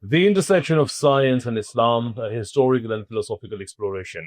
The intersection of science and Islam, a historical and philosophical exploration.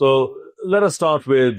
so let us start with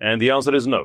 And the answer is no.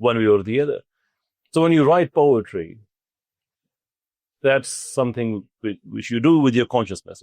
one way or the other. So when you write poetry, that's something which you do with your consciousness.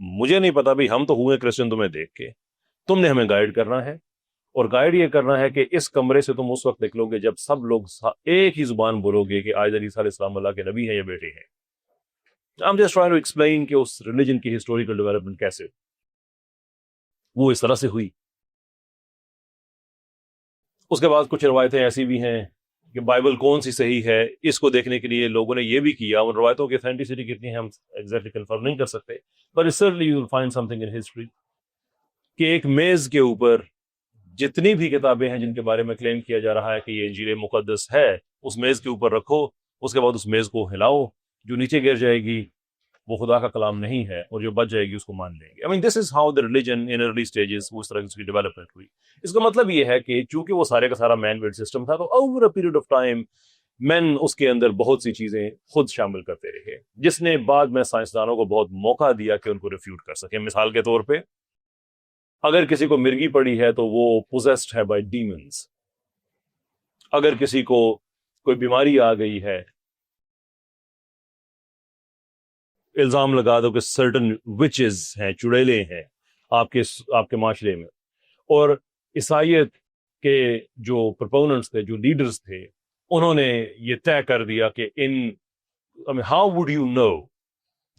مجھے نہیں پتا بھائی، ہم تو ہوئے Christian تمہیں دیکھ کے، تم نے ہمیں گائیڈ کرنا ہے، اور گائیڈ یہ کرنا ہے کہ اس کمرے سے تم اس وقت نکلو گے جب سب لوگ ایک ہی زبان بولو گے کہ آج عیسیٰ علیہ السلام اللہ کے نبی ہیں یا بیٹے ہیں. I'm just trying to explain کہ اس ریلیجن کی ہسٹوریکل ڈیولپمنٹ کیسے وہ اس طرح سے ہوئی. اس کے بعد کچھ روایتیں ایسی بھی ہیں کہ بائبل کون سی صحیح ہے، اس کو دیکھنے کے لیے لوگوں نے یہ بھی کیا. ان روایتوں کی اتھینٹسٹی کتنی ہے ہم ایگزیکٹلی کنفرم نہیں کر سکتے، but certainly you will find something in history کہ ایک میز کے اوپر جتنی بھی کتابیں ہیں جن کے بارے میں کلیم کیا جا رہا ہے کہ یہ انجیل مقدس ہے، اس میز کے اوپر رکھو، اس کے بعد اس میز کو ہلاؤ، جو نیچے گر جائے گی وہ خدا کا کلام نہیں ہے، اور جو بچ جائے گی اس کو مان لیں گے. I mean, this is how the religion in early stages وہ اس طرح کی ڈیولپمنٹ ہوئی. اس کا مطلب یہ ہے کہ چونکہ وہ سارے کا سارا مین میڈ سسٹم تھا، تو over a period of time مین اس کے اندر بہت سی چیزیں خود شامل کرتے رہے، جس نے بعد میں سائنسدانوں کو بہت موقع دیا کہ ان کو ریفیوٹ کر سکیں. مثال کے طور پہ اگر کسی کو مرگی پڑی ہے تو وہ پوزیسڈ ہے بائی ڈیمنز. اگر کسی کو کوئی بیماری آ گئی ہے، الزام لگا دو کہ سرٹن وچز ہیں، چڑیلے ہیں آپ کے معاشرے میں. اور عیسائیت کے جو پرپوننٹس تھے، جو لیڈرز تھے، انہوں نے یہ طے کر دیا کہ ہاؤ وڈ یو نو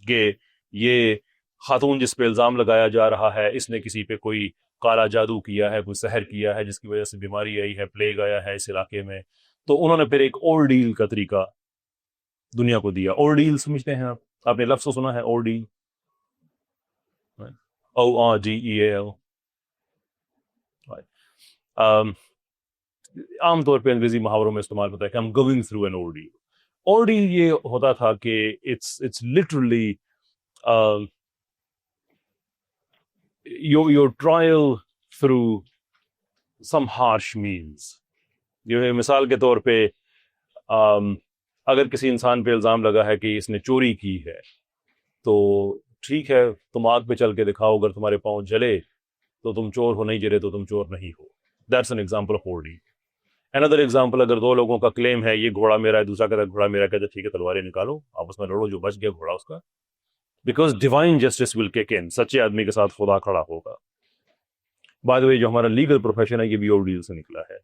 کہ یہ خاتون جس پہ الزام لگایا جا رہا ہے اس نے کسی پہ کوئی کالا جادو کیا ہے، کوئی سحر کیا ہے جس کی وجہ سے بیماری آئی ہے، پلیگ آیا ہے اس علاقے میں. تو انہوں نے پھر ایک اورڈیل کا طریقہ دنیا کو دیا. اورڈیل سمجھتے ہیں آپ نے لفظ سنا ہے اورڈیل؟ ORDEAL. عام طور پہ انگریزی محاوروں میں استعمال ہوتا ہے کہ I'm going through an ordeal. ordeal یہ ہوتا تھا کہ it's literally your trial through some harsh means. یہ مثال کے طور پہ اگر کسی انسان پہ الزام لگا ہے کہ اس نے چوری کی ہے، تو ٹھیک ہے تم آگ پہ چل کے دکھاؤ، اگر تمہارے پاؤں جلے تو تم چور ہو، نہیں جلے تو تم چور نہیں ہو. That's an example of ordeal. Another example، اگر دو لوگوں کا کلیم ہے یہ گھوڑا میرا ہے، دوسرا کہتا ہے گھوڑا میرا، کہتا ہے ٹھیک ہے تلواریں نکالو آپس میں لڑو، جو بچ گیا گھوڑا اس کا. Because divine justice will kick in, سچے آدمی کے ساتھ خدا کھڑا ہوگا. بائی دی وے جو ہمارا لیگل پروفیشن ہے یہ بھی اورڈیل سے نکلا ہے.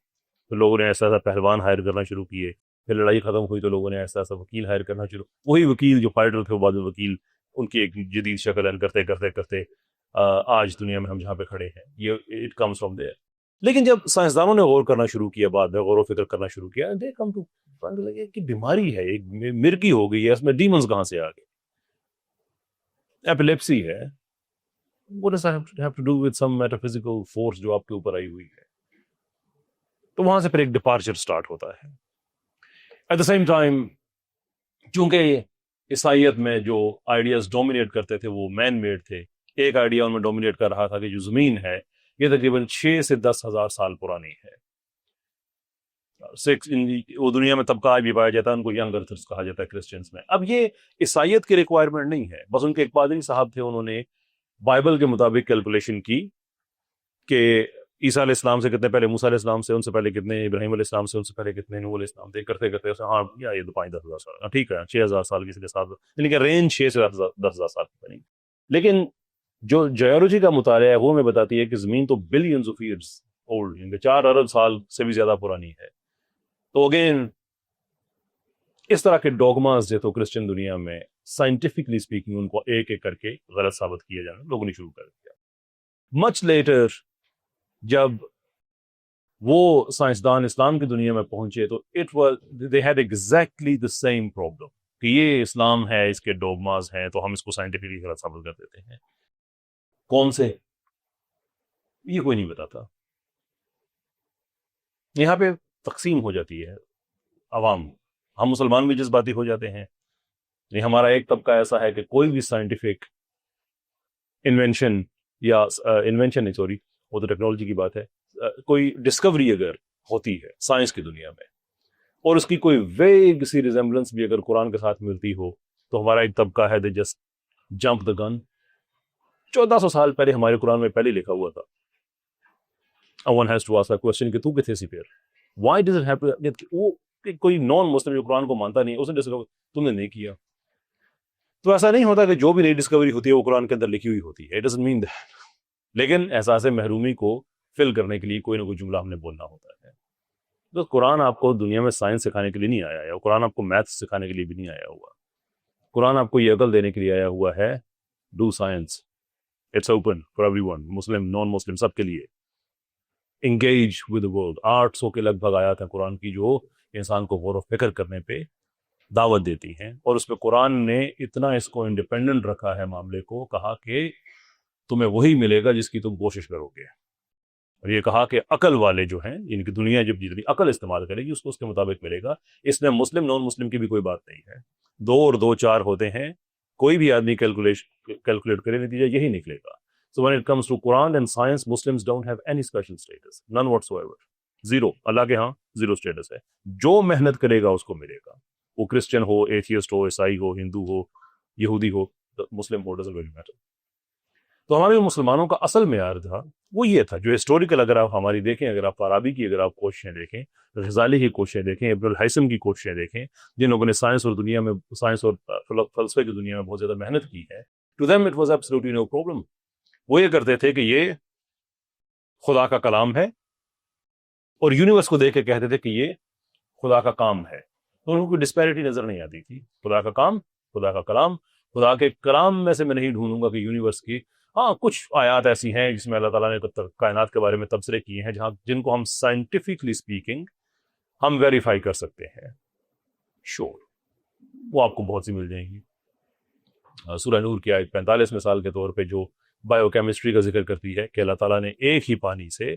تو لوگوں نے ایسا ایسا پہلوان ہائر کرنا شروع کیے، پھر لڑائی ختم ہوئی تو لوگوں نے ایسا ایسا وکیل ہائر کرنا شروع. وہی وکیل جو فائٹر تھے وہ بعد میں وکیل، ان کی ایک جدید شکل کرتے کرتے کرتے آج دنیا میں ہم جہاں پہ کھڑے ہیں، یہ اٹ کمز فرام دیئر. لیکن جب سائنسدانوں نے غور کرنا شروع کیا، بعد میں غور و فکر کرنا شروع کیا، دے کم ٹو لگے کہ بیماری ہے، ایک مرگی ہو گئی ہے، اس میں ڈیمنز کہاں سے آ گئے. ایپیلیپسی ہے، what does that have to do with some metaphysical force جو آپ کے اوپر آئی ہوئی ہے. تو وہاں سے پھر ایک ڈپارچر سٹارٹ ہوتا ہے. ایٹ دا سیم ٹائم چونکہ عیسائیت میں جو آئیڈیاز ڈومینیٹ کرتے تھے وہ مین میڈ تھے، ایک آئیڈیا ان میں ڈومینیٹ کر رہا تھا کہ جو زمین ہے یہ تقریباً 6 سے 10 ہزار سال پرانی ہے. وہ دنیا میں طبقہ بھی پایا جاتا ہے، ان کو ینگ ارتھرز کہا جاتا ہے کرسچنس میں. اب یہ عیسائیت کی ریکوائرمنٹ نہیں ہے، بس ان کے ایک پادری صاحب تھے، انہوں نے بائبل کے مطابق کیلکولیشن کی کہ عیسیٰ علیہ السلام سے کتنے پہلے، موسیٰ علیہ السلام سے ان سے پہلے کتنے، ابراہیم علیہ السلام سے ان سے پہلے کتنے، نوح علیہ السلام سے کرتے کرتے ہاں یہ تو 5-10 ہزار سال، ٹھیک ہے 6,000 سال کی سے ساتھ، یعنی کہ رینج 6 سے 10 ہزار سال کی بنی. لیکن جو جیولوجی کا مطالعہ ہے وہ ہمیں بتاتی ہے کہ زمین تو بلینز آف ایئرز اولڈ، یعنی 4 ارب سال سے بھی زیادہ پرانی ہے. تو اگین اس طرح کے ڈوگماز جو تو کرسچن دنیا میں سائنٹیفکلی اسپیکنگ ان کو ایک ایک کر کے غلط ثابت کیا جانا لوگوں نے شروع کر دیا. مچ لیٹر جب وہ سائنسدان اسلام کی دنیا میں پہنچے تو they had exactly the same problem کہ یہ اسلام ہے، اس کے ڈوگماز ہیں، تو ہم اس کو سائنٹیفکلی غلط ثابت کر دیتے ہیں. کون سے؟ یہ کوئی نہیں بتاتا. یہاں پہ تقسیم ہو جاتی ہے عوام، ہم مسلمان بھی جذباتی ہو جاتے ہیں. یعنی ہمارا ایک طبقہ ایسا ہے کہ کوئی بھی سائنٹیفک انوینشن یا انوینشن نہیں، سوری وہ تو ٹیکنالوجی کی بات ہے، کوئی ڈسکوری اگر ہوتی ہے سائنس کی دنیا میں اور اس کی کوئی ویگ سی ریزمبلنس بھی اگر قرآن کے ساتھ ملتی ہو، تو ہمارا ایک طبقہ ہے دے جسٹ جمپ دا گن. 1400 سال پہلے ہمارے قرآن میں پہلے لکھا ہوا تھا. one has to ask a question کہ تو کتنے سی پھر why does it have to، وہ کوئی نان مسلم جو قرآن کو مانتا نہیں اس نے تم نے نہیں کیا. تو ایسا نہیں ہوتا کہ جو بھی نئی ڈسکوری ہوتی ہے وہ قرآن کے اندر لکھی ہوئی ہوتی ہے. It doesn't mean that. لیکن احساس محرومی کو فل کرنے کے لیے کوئی نہ کوئی جملہ ہم نے بولنا ہوتا ہے. تو قرآن آپ کو دنیا میں سائنس سکھانے کے لیے نہیں آیا ہے, قرآن آپ کو میتھ سکھانے کے لیے بھی نہیں آیا ہوا. قرآن آپ کو یہ عقل دینے کے لیے آیا ہوا ہے, do science, it's open for everyone, Muslim non Muslim سب کے لیے. Engage with the world. 800 کے لگ بھگ آیات ہیں قرآن کی جو انسان کو غور و فکر کرنے پہ دعوت دیتی ہیں, اور اس پہ قرآن نے اتنا اس کو انڈیپینڈنٹ رکھا ہے معاملے کو, کہا کہ تمہیں وہی ملے گا جس کی تم کوشش کرو گے. اور یہ کہا کہ عقل والے جو ہیں, ان کی دنیا جب جتنی عقل استعمال کرے گی اس کو اس کے مطابق ملے گا. اس میں مسلم نان مسلم کی بھی کوئی بات نہیں ہے. 2 اور 2 4 ہوتے ہیں, کوئی بھی آدمی کیلکولیٹ کرے نتیجہ یہی نکلے گا. So when it comes to Quran and science, Muslims don't have any special status, none whatsoever. Zero. اللہ کے ہاں زیرو اسٹیٹس ہے. جو محنت کرے گا اس کو ملے گا, وہ کرسچن ہو, ایتھیسٹ ہو, عیسائی ہو, ہندو ہو, یہودی ہو, مسلم ہو, doesn't really matter. تو ہمارے مسلمانوں کا اصل معیار تھا وہ یہ تھا, جو ہسٹوریکل اگر آپ ہماری دیکھیں, اگر آپ فارابی کی اگر آپ کوششیں دیکھیں, غزالی کی کوششیں دیکھیں, ابن الہیثم کی کوششیں دیکھیں, جن لوگوں نے سائنس اور فلسفے کی دنیا میں بہت زیادہ محنت کی ہے, to them it was absolutely no problem. وہ یہ کرتے تھے کہ یہ خدا کا کلام ہے, اور یونیورس کو دیکھ کے کہتے تھے کہ یہ خدا کا کام ہے. تو ان کو کوئی ڈسپیرٹی نظر نہیں آتی تھی. خدا کا کام, خدا کا کلام, خدا کے کلام میں سے میں نہیں ڈھونڈوں گا کہ یونیورس کی ہاں کچھ آیات ایسی ہیں جس میں اللہ تعالیٰ نے کائنات کے بارے میں تبصرے کیے ہیں, جن کو ہم سائنٹیفکلی اسپیکنگ ہم ویریفائی کر سکتے ہیں. شور وہ آپ کو بہت سی مل جائیں گی. سورہ نور کی آیت 45 مثال کے طور پہ جو بایو کیمسٹری کا ذکر کرتی ہے کہ اللہ تعالیٰ نے ایک ہی پانی سے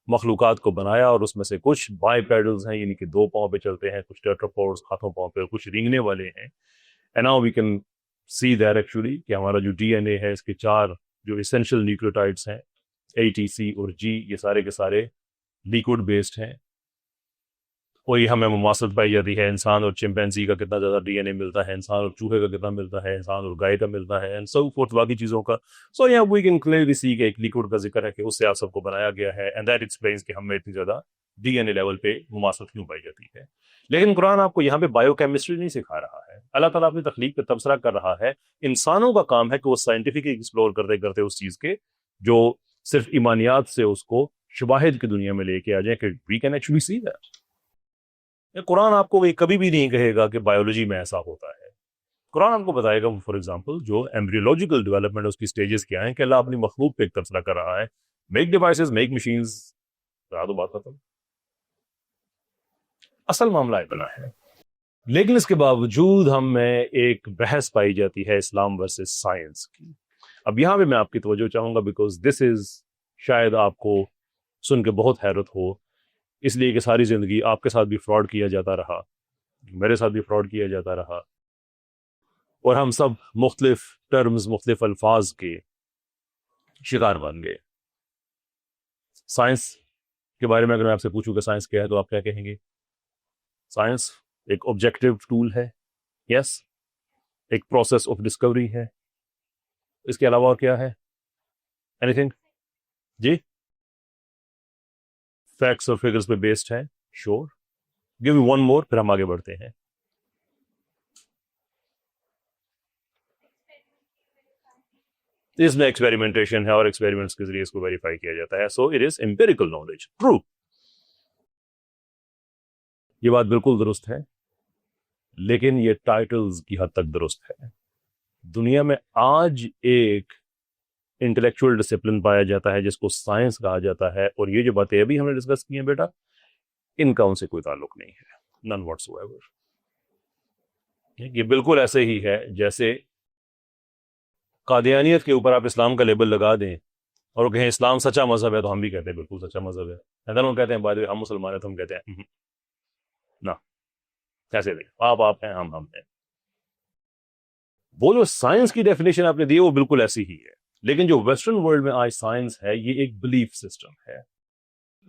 مخلوقات کو بنایا, اور اس میں سے کچھ بائی پیڈلز ہیں, یعنی کہ 2 پاؤں پہ چلتے ہیں, کچھ ٹیٹراپوڈز ہاتھوں پاؤں پہ, کچھ رینگنے والے ہیں. And now we can see that actually کہ ہمارا جو ڈی این اے ہے, اس کے 4 جو اسینشیل نیوکلیوٹائڈس ہیں, اے ٹی سی اور جی, یہ سارے کے سارے لیکوڈ بیسڈ ہیں. وہی ہمیں مماثلت پائی جاتی ہے انسان اور چمپینزی کا کتنا زیادہ ڈی این اے ملتا ہے, انسان اور چوہے کا کتنا ملتا ہے, انسان اور گائے کا ملتا ہے, اینڈ سو فورتھ باقی چیزوں کا. سو یہاں وی کین کلیئرلی سی کہ ایک لیکوڈ کا ذکر ہے کہ اس سے آپ سب کو بنایا گیا ہے, اینڈ دیٹ ایکسپلینز کہ ہمیں اتنی زیادہ ڈی این اے لیول پہ مماثلت کیوں پائی جاتی ہے. لیکن قرآن آپ کو یہاں پہ بایو کیمسٹری نہیں سکھا رہا ہے. اللہ تعالیٰ اپنی تخلیق پہ تبصرہ کر رہا ہے. انسانوں کا کام ہے کہ وہ سائنٹیفکلی ایکسپلور کرتے کرتے اس چیز کے جو صرف ایمانیات سے اس کو شواہد کی دنیا میں لے کے آ جائیں کہ we can actually see that. Quran آپ کو کبھی بھی نہیں کہے گا کہ بایولوجی میں ایسا ہوتا ہے. قرآن آپ کو بتائے گا فار ایگزامپل جو ایمبریولوجیکل ڈیولپمنٹ اس کی سٹیجز کیا ہیں, کہ اللہ اپنی مخلوق پہ ایک تبصرہ کر رہا ہے, میک ڈیوائسز, میک مشینز, تو بات ختم. اصل معاملہ اتنا ہے. لیکن اس کے باوجود ہم میں ایک بحث پائی جاتی ہے اسلام ورسز سائنس کی. اب یہاں پہ میں آپ کی توجہ چاہوں گا, بیکاز دس از شاید آپ کو سن کے بہت حیرت ہو, اس لیے کہ ساری زندگی آپ کے ساتھ بھی فراڈ کیا جاتا رہا, میرے ساتھ بھی فراڈ کیا جاتا رہا, اور ہم سب مختلف ٹرمز, مختلف الفاظ کے شکار بن گئے. سائنس کے بارے میں اگر میں آپ سے پوچھوں کہ سائنس کیا ہے تو آپ کیا کہیں گے؟ سائنس ایک آبجیکٹیو ٹول ہے, یس, ایک پروسیس آف ڈسکوری ہے. اس کے علاوہ اور کیا ہے؟ Anything? جی, فیکٹس اور فگرز پہ بیسڈ ہے. Sure, give you one more, پھر ہم آگے بڑھتے ہیں. اس میں ایکسپیریمنٹیشن ہے اور ایکسپیریمنٹس کے ذریعے اس کو ویریفائی کیا جاتا ہے. So it is empirical knowledge. True, یہ بات بالکل درست ہے, لیکن یہ ٹائٹلز کی حد تک درست ہے. دنیا میں آج ایک انٹلیکچوئل ڈسپلن پایا جاتا ہے جس کو سائنس کہا جاتا ہے, اور یہ جو باتیں ابھی ہم نے ڈسکس کی ہیں بیٹا, ان کا ان سے کوئی تعلق نہیں ہے, نن واٹس ایور. یہ بالکل ایسے ہی ہے جیسے قادیانیت کے اوپر آپ اسلام کا لیبل لگا دیں اور وہ کہیں اسلام سچا مذہب ہے, تو ہم بھی کہتے ہیں بالکل سچا مذہب ہے. وہ کہتے ہیں بعد ہم مسلمان ہیں, تو ہم کہتے ہیں نہ, کیسے دیں, آپ ہیں, ہم ہیں. وہ جو سائنس کی ڈیفینیشن آپ نے دی وہ بالکل ایسی ہی ہے, لیکن جو ویسٹرن ورلڈ میں آج سائنس ہے یہ ایک بلیف سسٹم ہے.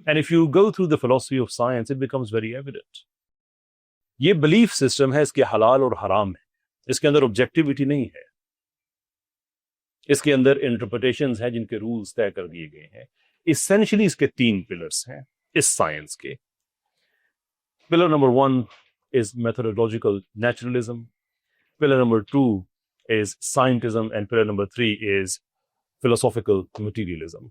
And if you go through the philosophy of science it becomes very evident. یہ بلیف سسٹم ہے, اس کے حلال اور حرام ہے, اس کے اندر آبجیکٹیوٹی نہیں ہے, اس کے اندر انٹرپریٹیشنز ہیں جن کے رولز طے کر دیے گئے ہیں. اسینشلی اس کے 3 پلرز ہیں اس سائنس کے. Pillar number 1 is methodological naturalism. Pillar number 2 is scientism, and pillar number 3 is philosophical materialism.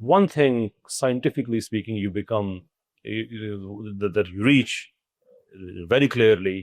one thing scientifically speaking you become that you reach very clearly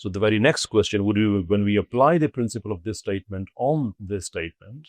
So the very next question would be, when we apply the principle of this statement on this statement,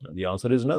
The answer is no.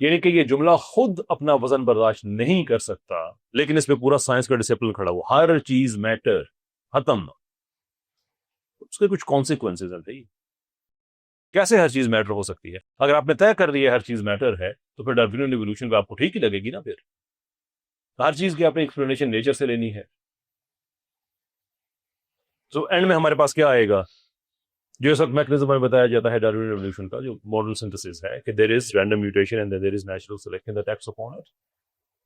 یعنی کہ یہ جملہ خود اپنا وزن برداشت نہیں کر سکتا، لیکن اس پہ پورا سائنس کا ڈسپلن کھڑا ہوا، ہر چیز میٹر، ختم، اس کے کچھ کانسیکوینسز ہیں بھائی. کیسے ہر چیز میٹر ہو سکتی ہے؟ اگر آپ نے طے کر لیا ہر چیز میٹر ہے تو پھر ڈارونین ایوولوشن پہ آپ کو ٹھیک ہی لگے گی نا. پھر ہر چیز کی آپ نے ایکسپلینیشن نیچر سے لینی ہے. تو اینڈ میں ہمارے پاس کیا آئے گا؟ جو اس وقت میکنزم ہمیں بتایا جاتا ہے ڈارون ایوولوشن کا، جو ماڈرن سنتھسس ہے، کہ there is random mutation and there is natural selection that acts upon it.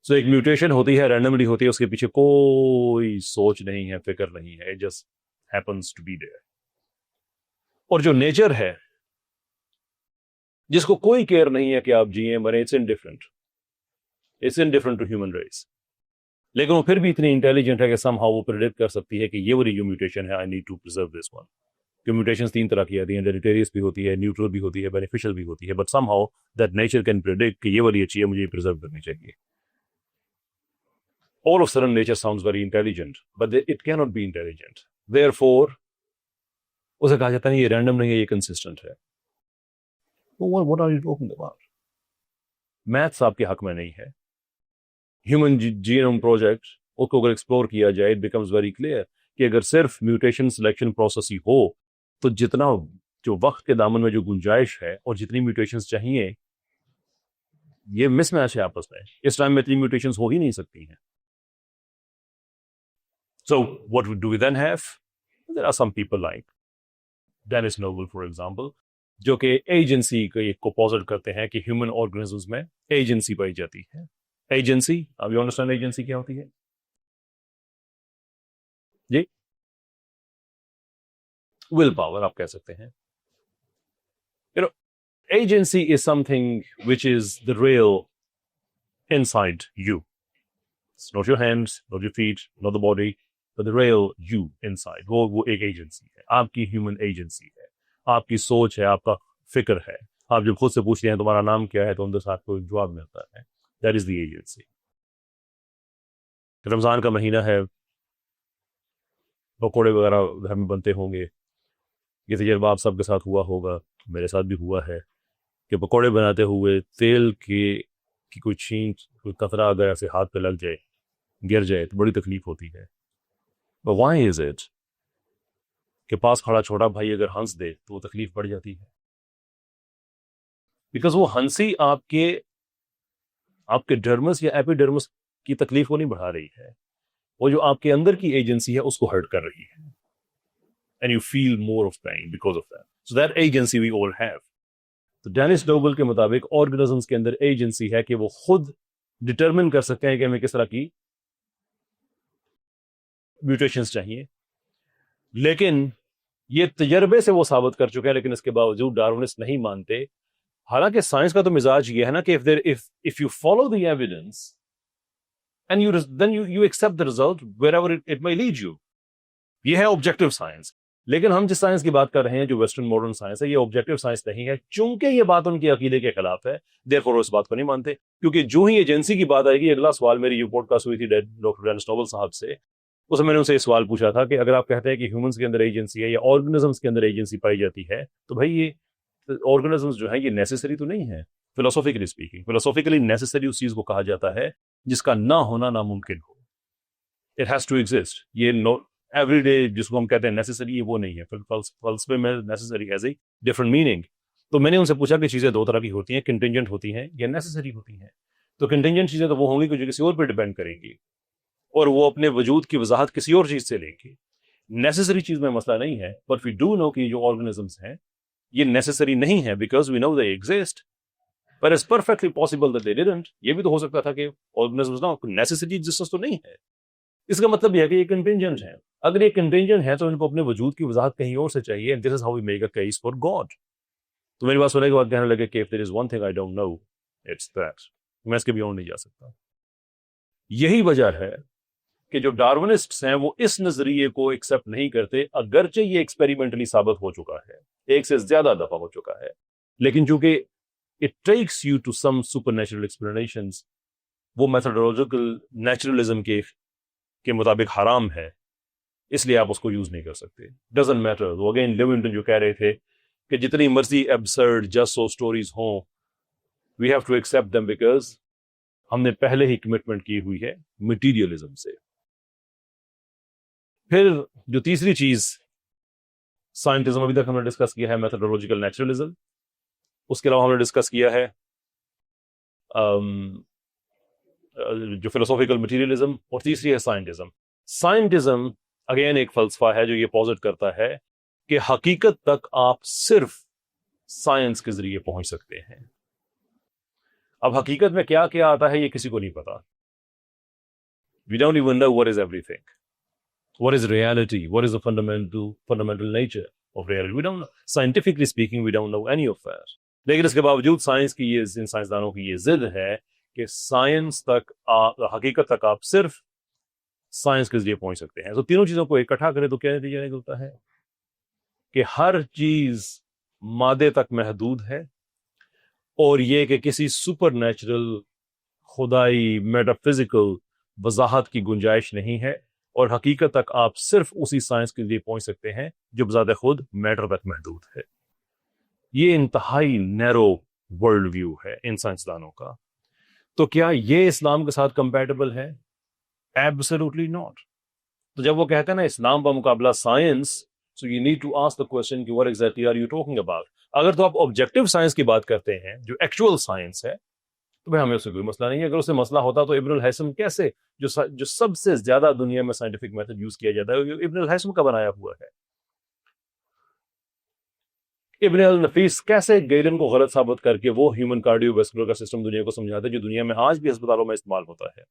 So ایک میوٹیشن ہوتی ہے، رینڈملی ہوتی ہے، اس کے پیچھے کوئی سوچ نہیں ہے، فکر نہیں ہے، it just happens to be there. اور جو نیچر ہے جس کو کوئی کیئر نہیں ہے کہ آپ جیئیں مریں، it's indifferent to human race, لیکن وہ پھر بھی اتنی انٹیلیجنٹ ہے کہ سم ہاؤ وہ پریڈکٹ کر سکتی ہے کہ یہ والی جو میوٹیشن ہے، I need to preserve this one. کہ میوٹیشنز 3 طرح کی آتی ہیں، ڈیلیٹیریس بھی ہوتی ہے، نیوٹرل بھی ہوتی ہے، بینیفیشل بھی ہوتی ہے، but some how that nature can predict کہ یہ والی اچھی ہے، مجھے یہ پرزرو کرنی چاہیے. All of a sudden nature sounds very intelligent, but it cannot be intelligent. Therefore اسے کہا جاتا ہے یہ رینڈم نہیں ہے، یہ کنسسٹنٹ ہے. What are you talking about? Maths آپ کے حق میں نہیں ہے. ہیومن جینوم پروجیکٹ اس کو اگر ایکسپلور کیا جائے، اٹ بیکمز ویری کلیئر کہ اگر صرف میوٹیشن سلیکشن پروسیس ہی ہو تو جتنا جو وقت کے دامن میں جو گنجائش ہے اور جتنی میوٹیشنز چاہیے، یہ مس میچ ہے آپس میں. اس ٹائم میں اتنی میوٹیشنز ہو ہی نہیں سکتی ہیں. So what do we then have? There are some people like Dennis Noble, for example, جو کہ ایجنسی کو پوزٹ کرتے ہیں کہ ہیومن آرگنزمز میں ایجنسی پائی جاتی ہے. ایجنسی، اب یو انڈرسٹینڈ ایجنسی کیا ہوتی ہے؟ جی، ول پاور آپ کہہ سکتے ہیں. Agency is something which is the real inside you. It's not your hands, not your feet, not the body, but the real you inside. وہ ایک ایجنسی ہے، آپ کی ہیومن ایجنسی ہے، آپ کی سوچ ہے، آپ کا فکر ہے. آپ جب خود سے پوچھتے ہیں تمہارا نام کیا ہے تو اندر سے آپ کو جواب ملتا ہے. That is the agency. رمضان کا مہینہ ہے، پکوڑے وغیرہ گھر میں بنتے ہوں گے. یہ تجربہ آپ سب کے ساتھ ہوا ہوگا، میرے ساتھ بھی ہوا ہے کہ پکوڑے بناتے ہوئے تیل کی کوئی چھینٹ، کوئی قطرہ اگر ایسے ہاتھ پہ لگ جائے، گر جائے تو بڑی تکلیف ہوتی ہے. But why is it کہ پاس کھڑا چھوٹا بھائی اگر ہنس دے تو وہ تکلیف بڑھ جاتی ہے؟ بیکاز وہ ہنسی آپ کے ڈرمس یا ایپیڈرمس کی تکلیف کو نہیں بڑھا رہی ہے، وہ جو آپ کے اندر کی ایجنسی ہے اس کو ہرٹ کر رہی ہے. And you feel more of pain because of that. So that agency we all have. تو ڈینس نوبل کے مطابق آرگنزمس کے اندر ایجنسی ہے کہ وہ خود ڈٹرمن کر سکتے ہیں کہ ہمیں کس طرح کی میوٹیشنز چاہیے. لیکن یہ تجربے سے وہ ثابت کر چکے ہیں، لیکن اس کے باوجود ڈارونسٹ نہیں مانتے. حالانکہ سائنس کا تو مزاج یہ ہے نا کہ if you follow the evidence and then you accept the result wherever it may lead you. یہ ہے آبجیکٹو سائنس. لیکن ہم جس سائنس کی بات کر رہے ہیں جو ویسٹرن ماڈرن سائنس ہے، یہ آبجیکٹو سائنس نہیں ہے. چونکہ یہ بات ان کے عقیدے کے خلاف ہے، therefore اس بات کو نہیں مانتے. کیونکہ جو ہی ایجنسی کی بات آئے گی، اگلا سوال میری یہ پوڈ کاسٹ ہوئی تھی ڈاکٹر ڈینس نوبل صاحب سے، اس میں نے ان سے یہ سوال پوچھا تھا کہ اگر آپ کہتے ہیں کہ ہیومنس کے اندر ایجنسی ہے یا آرگنزمس کے اندر ایجنسی پائی جاتی ہے، تو بھائی یہ آرگنزمس جو ہیں یہ نیسیسری تو نہیں ہے. فلاسافیکلی اسپیکنگ، فلاسافیکلی نیسیسری اس چیز کو کہا جاتا ہے جس کا نہ ہونا ناممکن ہو. It has to exist. یہ ایوری ڈے جس کو ہم کہتے ہیں نیسیسری، یہ وہ نہیں ہے. فلسفے میں necessary has a different meaning. تو میں نے ان سے پوچھا کہ چیزیں 2 طرح کی ہوتی ہیں، کنٹینجنٹ ہوتی ہیں یا نیسیسری ہوتی ہیں. تو کنٹینجنٹ چیزیں تو وہ ہوں گی کہ جو کسی اور پہ ڈیپینڈ کریں گی اور وہ اپنے وجود کی وضاحت کسی اور چیز سے لیں گے. نیسیسری چیز میں مسئلہ نہیں ہے، بٹ وی ڈو نو کہ جو آرگنزمس ہیں یہ نیسیسری نہیں ہے because we know they exist. But it's perfectly possible that they didn't. یہ بھی تو ہو سکتا تھا کہ organisms نا necessity existence تو نہیں ہے. اس کا مطلب یہ ہے کہ یہ contingent ہے. اگر یہ contingent ہے تو ان کو اپنے وجود کی وضاحت کہیں اور سے چاہیے. And this is how we make a case for God. تو میری بات سننے کے بعد کہنے لگے کہ if there is one thing I don't know, it's that. میں اس کے بیونڈ نہیں جا سکتا. یہی وجہ ہے کہ جو ڈارونسٹس ہیں وہ اس نظریے کو ایکسپٹ نہیں کرتے، اگرچہ یہ ایکسپیریمنٹلی ثابت ہو چکا ہے، 1 سے زیادہ دفعہ ہو چکا ہے. لیکن چونکہ it takes you to some supernatural explanations، وہ میتھڈولوجیکل نیچرلزم کے مطابق حرام ہے، اس لیے آپ اس کو یوز نہیں کر سکتے. Doesn't matter. وہ اگین لیونٹن جو کہہ رہے تھے کہ جتنی مرضی ایبسرڈ جسٹ سو سٹوریز ہوں، we have to accept them because ہم نے پہلے ہی کمٹمنٹ کی ہوئی ہے مٹیریلزم سے. پھر جو تیسری چیز سائنٹزم ابھی تک ہم نے ڈسکس کیا ہے میتھڈولوجیکل نیچرلزم. اس کے علاوہ ہم نے ڈسکس کیا ہے جو فلسافیکل مٹیریلزم، اور تیسری ہے سائنٹزم. سائنٹزم اگین ایک فلسفہ ہے جو یہ پوزٹ کرتا ہے کہ حقیقت تک آپ صرف سائنس کے ذریعے پہنچ سکتے ہیں. اب حقیقت میں کیا کیا آتا ہے یہ کسی کو نہیں پتا. We don't even know what is everything. What is reality? What is the fundamental nature of reality? We don't know. Scientifically speaking, we don't know any of that. لیکن اس کے باوجود سائنس کی ان سائنسدانوں کی یہ ضد ہے کہ سائنس تک حقیقت تک آپ صرف سائنس کے ذریعے پہنچ سکتے ہیں. تو تینوں چیزوں کو اکٹھا کرے تو کیا نتیجہ نکلتا ہے کہ ہر چیز مادے تک محدود ہے، اور یہ کہ کسی سپر نیچرل خدائی میٹا فزیکل وضاحت کی گنجائش نہیں ہے، اور حقیقت تک آپ صرف اسی سائنس کے ذریعے پہنچ سکتے ہیں جو بذات خود میٹر تک محدود ہے. یہ انتہائی نیرو ورلڈ ویو ہے ان سائنسدانوں کا. تو کیا یہ اسلام کے ساتھ کمپیٹیبل ہے؟ Absolutely not. تو جب وہ کہتے ہیں نا اسلام کا مقابلہ science, so you need to ask the question کہ what exactly are you talking about. اگر تو آپ آبجیکٹو سائنس کی بات کرتے ہیں جو ایکچوئل سائنس ہے تو بھائی ہمیں اس سے کوئی مسئلہ نہیں ہے. اگر اس سے مسئلہ ہوتا تو ابن الہیثم کیسے جو سب سے زیادہ دنیا میں سائنٹیفک میتھڈ یوز کیا جاتا ہے ابن الہیثم کا بنایا ہوا ہے. ابن النفیس کیسے گیلن کو غلط ثابت کر کے وہ ہیومن کارڈیو ویسکولر کا سسٹم دنیا کو سمجھاتا ہے جو دنیا میں آج بھی ہسپتالوں میں استعمال ہوتا ہے.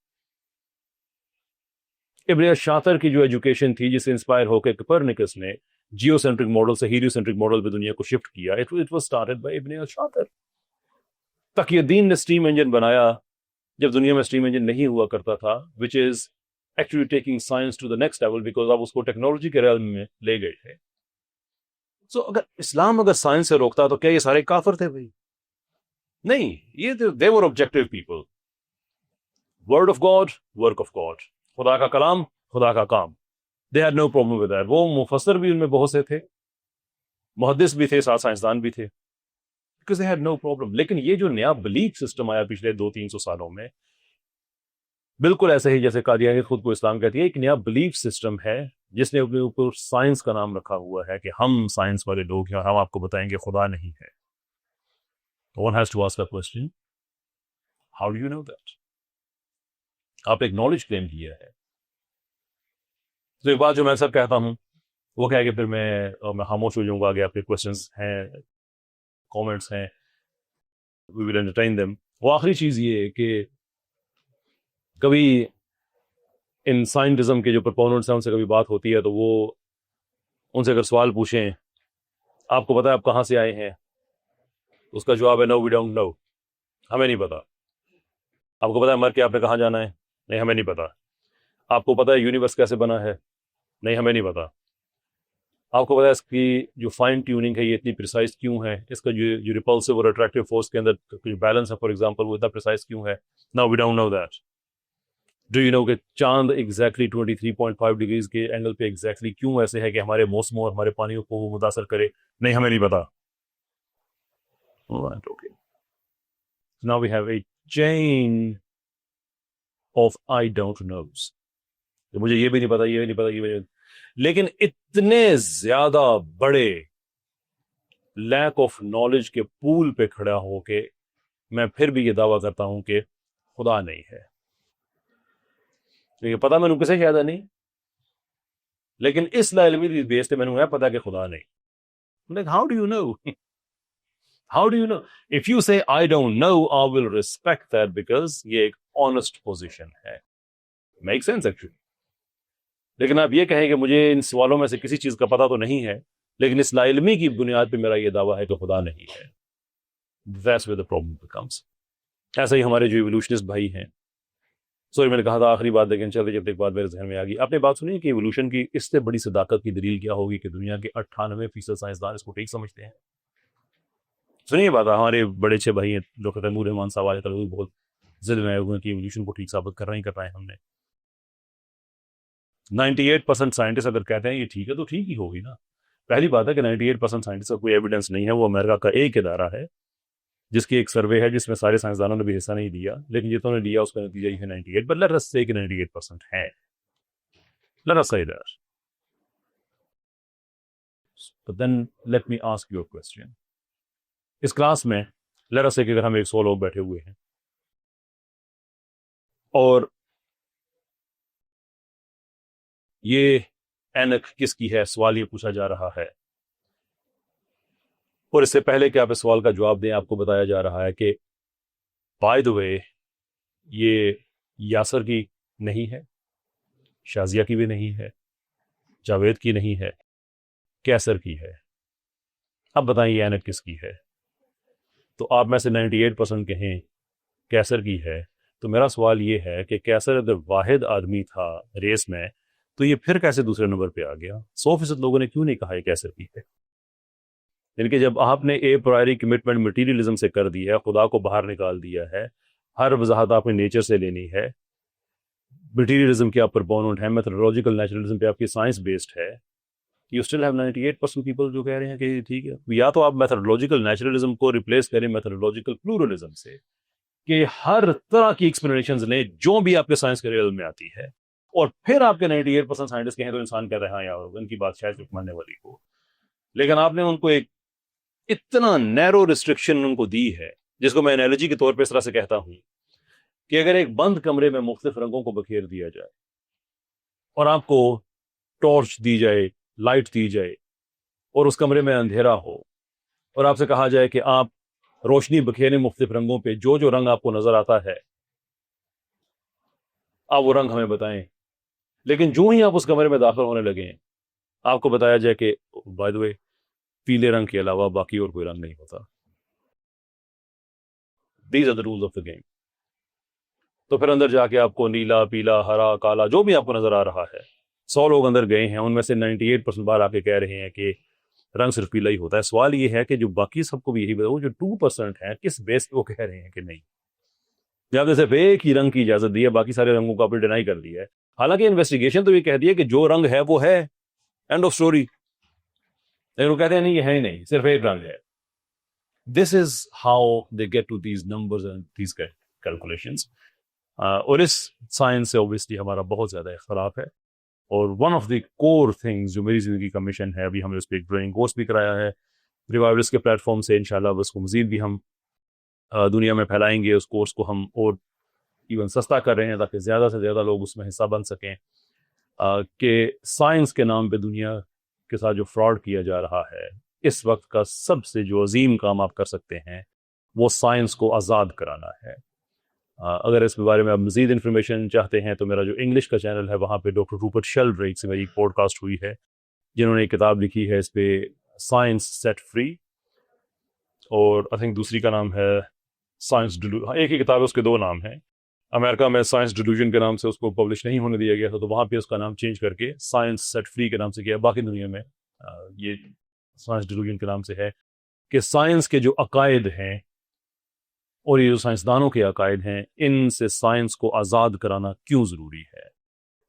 ابن الشاطر کی جو ایجوکیشن تھی جس سے انسپائر ہو کے کوپرنیکس نے جیو سینٹرک ماڈل سے ہیلیو سینٹرک ماڈل پہ دنیا کو شفٹ کیا، اٹ واز سٹارٹڈ بائی ابن الشاطر. تقی الدین نے اسٹیم انجن بنایا جب دنیا میں اسٹیم انجن نہیں ہوا کرتا تھا، which is actually taking science to the next level because اب اس کو ٹیکنالوجی کے ریلم میں لے گئے تھے. سو اگر اسلام اگر سائنس سے روکتا تو کیا یہ سارے کافر تھے بھائی؟ نہیں، یہ they were objective people. Word of God, work of God. خدا کا کلام، خدا کا کام. They had no problem with that. وہ مفسر بھی ان میں بہت سے تھے، محدث بھی تھے، ساتھ سائنسدان بھی تھے. Because they had no problem. لیکن یہ جو نیا بلیف سسٹم آیا پچھلے 200-300 سالوں میں، بالکل ایسے ہی جیسے قادیانیت خود کو اسلام کہتی ہے، ایک نیا بلیف سسٹم ہے جس نے اپنے اوپر سائنس کا نام رکھا ہوا ہے کہ ہم سائنس والے لوگ ہیں اور ہم آپ کو بتائیں گے خدا نہیں ہے. One has to ask the question, how do you know that? آپ ایک نالج کلیم کیا ہے. تو ایک بات جو میں اکثر کہتا ہوں وہ کیا ہے کہ پھر میں خاموش ہو جاؤں گا، آگے آپ کے کوشچنس ہیں، کامنٹس ہیں، we will entertain them. وہ آخری چیز یہ ہے کہ کبھی ان سائنٹزم کے جو پرپوننٹس ہیں ان سے کبھی بات ہوتی ہے تو وہ ان سے اگر سوال پوچھیں آپ کو پتا ہے آپ کہاں سے آئے ہیں، اس کا جواب ہے نو وی ڈونٹ نو، ہمیں نہیں پتا. آپ کو پتا ہے مر کے آپ نے کہاں جانا ہے؟ نہیں، ہمیں نہیں پتا. آپ کو پتا ہے یونیورس کیسے بنا ہے؟ نہیں، ہمیں نہیں پتا. آپ کو پتا ہے اس کی جو فائن ٹیوننگ ہے یہ اتنی پریسائز کیوں ہے؟ اس کا جو ریپلسو اور اٹریکٹیو فورس کے اندر جو بیلنس ہے فار ایگزامپل وہ اتنا پریسائز کیوں ہے؟ No we don't know that. Do you know کہ چاند ایگزیکٹلی 23.5 ڈگریز کے اینگل پہ ایگزیکٹلی کیوں ایسے ہے کہ ہمارے موسموں اور ہمارے پانیوں کو وہ متاثر کرے؟ نہیں، ہمیں نہیں پتا. Okay. Now we have a chain of I don't knows. مجھے یہ بھی نہیں پتا، یہ بھی نہیں پتا، یہ بھی نہیں پتا. لیکن اتنے زیادہ بڑے لیک آف نالج کے پول پہ کھڑا ہو کے میں پھر بھی یہ دعویٰ کرتا ہوں کہ خدا نہیں ہے. لیکن پتا میں نے کسے شاید نہیں، لیکن اس لا علمی بیس پہ میں نے پتا کہ خدا نہیں. Like, how do you know? How do you know? If you say I don't know, I will respect that because یہ ایک honest position ہے. Make sense actually. لیکن آپ یہ کہیں کہ مجھے ان سوالوں میں سے کسی چیز کا پتہ تو نہیں ہے لیکن اس لا علمی کی بنیاد پہ میرا یہ دعویٰ ہے کہ خدا نہیں ہے. That's where the problem becomes. ایسا ہی ہمارے جو ایوولوشنسٹ بھائی ہیں، سوری میں نے کہا تھا آخری بات لیکن چلتے چلتے ایک بات میرے ذہن میں آ گئی. آپ نے بات سنی کہ ایوولوشن کی اس سے بڑی صداقت کی دلیل کیا ہوگی کہ دنیا کے 98% سائنسدان اس کو ٹھیک سمجھتے ہیں. سنیے بات، ہمارے بڑے اچھے بھائی ہیں ڈاکٹر تیمور رحمان صاحب والے طرح بہت ضد میں آئے ہوئے ہیں کہ ایوولوشن کو ٹھیک ثابت کرنا ہی کرنا ہے. ہم نے 98% سائنٹسٹ اگر کہتے ہیں یہ ٹھیک ہے تو ٹھیک ہی ہوگی نا. پہلی بات ہے کہ 98% سائنٹسٹ کا کوئی ایویڈنس نہیں ہے، وہ امریکہ کا ایک ادارہ ہے جس کی ایک سروے ہے جس میں سارے سائنسدانوں نے بھی حصہ نہیں لیا، لیکن جتنوں نے لیا اس کا نتیجہ یہ ہے 98. But let us say کہ 98% ہے. Let us say that. But then let me ask you a question. اس کلاس میں let us say کہ اگر ہم 100 لوگ بیٹھے ہوئے ہیں اور یہ اینک کس کی ہے سوال یہ پوچھا جا رہا ہے، اور اس سے پہلے کہ آپ اس سوال کا جواب دیں آپ کو بتایا جا رہا ہے کہ بائی دا وے یہ یاسر کی نہیں ہے، شازیہ کی بھی نہیں ہے، جاوید کی نہیں ہے، کیسر کی ہے. اب بتائیں یہ اینک کس کی ہے؟ تو آپ میں سے 98% کہیں کیسر کی ہے. تو میرا سوال یہ ہے کہ کیسر اگر واحد آدمی تھا ریس میں تو یہ پھر کیسے دوسرے نمبر پہ آ گیا؟ 100% لوگوں نے کیوں نہیں کہا یہ کیسر کی ہے؟ یعنی کہ جب آپ نے اے پرائری کمٹمنٹ مٹیریلزم سے کر دی ہے، خدا کو باہر نکال دیا ہے، ہر وضاحت آپ نے نیچر سے لینی ہے، مٹیریلزم کے آپ پر بونڈ ہے، میتھڈولوجیکل نیچرلزم پہ آپ کی سائنس بیسڈ ہے، یو اسٹل ہیو 98% پیپل جو کہہ رہے ہیں کہ ٹھیک ہے. یا تو آپ میتھڈولوجیکل نیچرلزم کو ریپلیس کریں میتھڈولوجیکل پلورلزم سے کہ ہر طرح کی ایکسپلینیشنز لیں جو بھی آپ کے سائنس کے علم میں آتی ہے، اور پھر آپ کے 98% سائنٹسٹ کہیں تو انسان کہہ رہے ہیں یا ان کی بات شاید ماننے والی ہو. لیکن آپ نے ان کو ایک اتنا نیرو ریسٹرکشن ان کو دی ہے، جس کو میں انالوجی کے طور پہ اس طرح سے کہتا ہوں کہ اگر ایک بند کمرے میں مختلف رنگوں کو بکھیر دیا جائے اور آپ کو ٹارچ دی جائے، لائٹ دی جائے، اور اس کمرے میں اندھیرا ہو اور آپ سے کہا جائے کہ آپ روشنی بکھیریں مختلف رنگوں پہ، جو جو رنگ آپ کو نظر آتا ہے آپ وہ رنگ ہمیں بتائیں. لیکن جو ہی آپ اس کمرے میں داخل ہونے لگیں آپ کو بتایا جائے کہ بائی دی وے پیلے رنگ کے علاوہ باقی اور کوئی رنگ نہیں ہوتا. These are the rules of the game. تو پھر اندر جا کے آپ کو نیلا، پیلا، ہرا، کالا جو بھی آپ کو نظر آ رہا ہے، 100 لوگ اندر گئے ہیں، ان میں سے 98% بار آ کے کہہ رہے ہیں کہ رنگ صرف پیلا ہی ہوتا ہے. سوال یہ ہے کہ جو باقی سب کو بھی یہی بتاؤ، جو 2% ہیں کس بیس پہ وہ کہہ رہے ہیں کہ نہیں؟ جب صرف ایک ہی رنگ کی اجازت دی ہے، باقی سارے رنگوں کو آپ نے ڈینائی کر دیا ہے. حالانکہ انویسٹیگیشن تو یہ کہہ دی ہے کہ جو رنگ ہے وہ ہے، اینڈ آف سٹوری. لیکن وہ کہتے ہیں نہیں یہ ہے ہی نہیں، صرف ایک رنگ ہے. This is how they get to these numbers and these calculations. اور اس سائنس سے اوبیسلی ہمارا بہت زیادہ اختلاف ہے، اور one of the core things جو میری زندگی کا مشن ہے، ابھی ہم نے اس پہ ایک ٹریننگ کورس بھی کرایا ہے ریوائولس کے پلیٹ فارم سے. انشاءاللہ اس کو مزید بھی ہم دنیا میں پھیلائیں گے. اس کورس کو ہم اور ایون سستا کر رہے ہیں تاکہ زیادہ سے زیادہ لوگ اس میں حصہ بن سکیں، کہ سائنس کے نام پہ دنیا کے ساتھ جو فراڈ کیا جا رہا ہے، اس وقت کا سب سے جو عظیم کام آپ کر سکتے ہیں وہ سائنس کو آزاد کرانا ہے. اگر اس بارے میں آپ مزید انفارمیشن چاہتے ہیں تو میرا جو انگلش کا چینل ہے وہاں پہ ڈاکٹر روپرٹ شیلڈریک سے میری ایک پوڈ کاسٹ ہوئی ہے، جنہوں نے ایک کتاب لکھی ہے اس پہ، سائنس سیٹ فری، اور آئی تھنک دوسری کا نام ہے سائنس ایک ہی کتاب ہے، اس کے 2 نام ہیں. امریکہ میں سائنس ڈیلوژن کے نام سے اس کو پبلش نہیں ہونے دیا گیا تھا، تو وہاں پہ اس کا نام چینج کر کے سائنس سیٹ فری کے نام سے کیا. باقی دنیا میں یہ سائنس ڈیلوژن کے نام سے ہے کہ سائنس کے جو عقائد ہیں اور یہ جو سائنسدانوں کے عقائد ہیں، ان سے سائنس کو آزاد کرانا کیوں ضروری ہے.